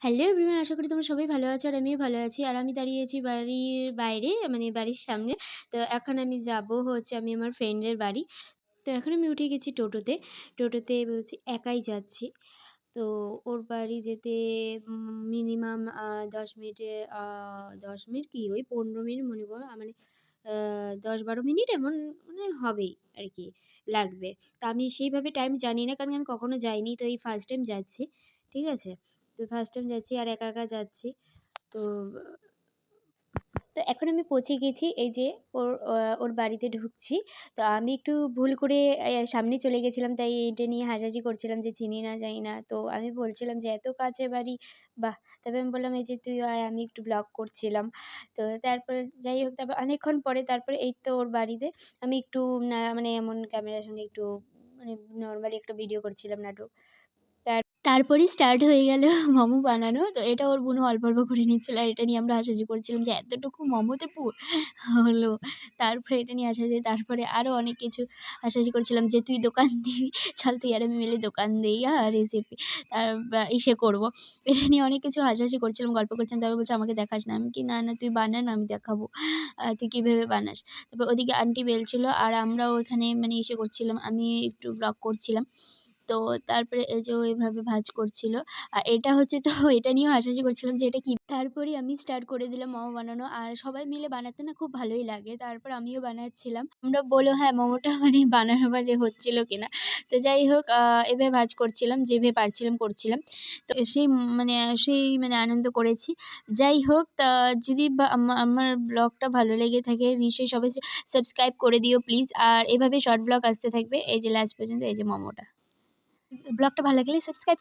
Hello everyone, আশা করি তোমরা সবাই ভালো আছো আর আমিও ভালো আছি। আর আমি দাঁড়িয়ে আছি বাড়ির বাইরে, মানে বাড়ির সামনে। তো এখন আমি যাবো হচ্ছে আমি আমার ফ্রেন্ডের বাড়ি। তো এখন আমি উঠে গেছি টোটোতে। টোটোতে বলছি একাই যাচ্ছি। তো ওর বাড়ি যেতে মিনিমাম ১০ মিনিটে ১০ মিনিট কি ওই ১৫ মিনিট মনে করো মানে ১০-১২ মিনিট এমন মানে হবেই আরকি লাগবে। তো আমি সেইভাবে টাইম জানি না কারণ আমি কখনো যাইনি। তো এই ফার্স্ট টাইম যাচ্ছি। ঠিক আছে? তো ফার্স্ট টাইম যাচ্ছি আর একা, একা যাচ্ছি। তো তো এখন আমি পৌঁছে গেছি এই যে ওর বাড়িতে ঢুকছি। তো আমি একটু ভুল করে সামনে চলে গেছিলাম তাই এটা নিয়ে হাসাহাসি করছিলাম যে চিনি না, জানি না। তো আমি বলছিলাম যে, "এত কাছে বাড়ি, বাহ!" তারপরে আমি বললাম, "এই যে তুই আয়, আমি একটু ব্লগ করছিলাম।" তো তারপরে যাই হোক তারপর অনেকক্ষণ পরে তারপরে এই তো ওর বাড়িতে আমি একটু মানে এমন ক্যামেরার সামনে একটু মানে নরমালি একটা ভিডিও করছিলাম নাটক। তারপরেই স্টার্ট হয়ে গেল মোমো বানানো। তো এটা ওর বোনও অল্প, অল্প করে নিচ্ছিল। আর এটা নিয়ে আমরা হাসাহাসি করছিলাম যে এতটুকু মোমোতে হলো। তারপরে এটা নিয়ে হাসাহাসি, তারপরে আরো অনেক কিছু হাসাহাসি করছিলাম যে, "তুই দোকান দিবি? চল তুই আর আমি মিলে দোকান দেই, রেসিপি আর ইসে করব।" এটা নিয়ে অনেক কিছু হাসাহাসি করছিলাম, গল্প করছিলাম। তারপর বলছে, "আমাকে দেখাস না।" আমি কি, "না, না তুই বানা না, আমি দেখাবো। তুই কিভাবে বানাস।" তারপর ওদিকে আন্টি বেলছিল আর আমরাও ওখানে মানে ইসে করছিলাম। আমি একটু ব্লগ করছিলাম। তো তারপরে এই যে ও এভাবে ভাঁজ করছিল। আর এটা হচ্ছে তো এটা নিয়েও হাসাহাসি করছিলাম যে এটা কি? তারপরেই আমি স্টার্ট করে দিলাম মোমো বানানো। আর সবাই মিলে বানাতে না খুব ভালোই লাগে। তারপর আমিও বানাচ্ছিলাম। তোমরা বলো হ্যাঁ, মোমোটা মানে বানানো বাজে হচ্ছিল কিনা? তো যাই হোক এভাবে ভাঁজ করছিলাম, যেভাবে পারছিলাম করছিলাম। তো সেই মানে আনন্দ করেছি। যাই হোক যদি বা আমার ব্লগটা ভালো লেগে থাকে নিশ্চয়ই সবাই সাবস্ক্রাইব করে দিও প্লিজ। আর এভাবে শর্ট ব্লগ আসতে থাকবে। এই যে লাস্ট পর্যন্ত এই যে মোমোটা। ব্লগটা ভালো লাগলে সাবস্ক্রাইব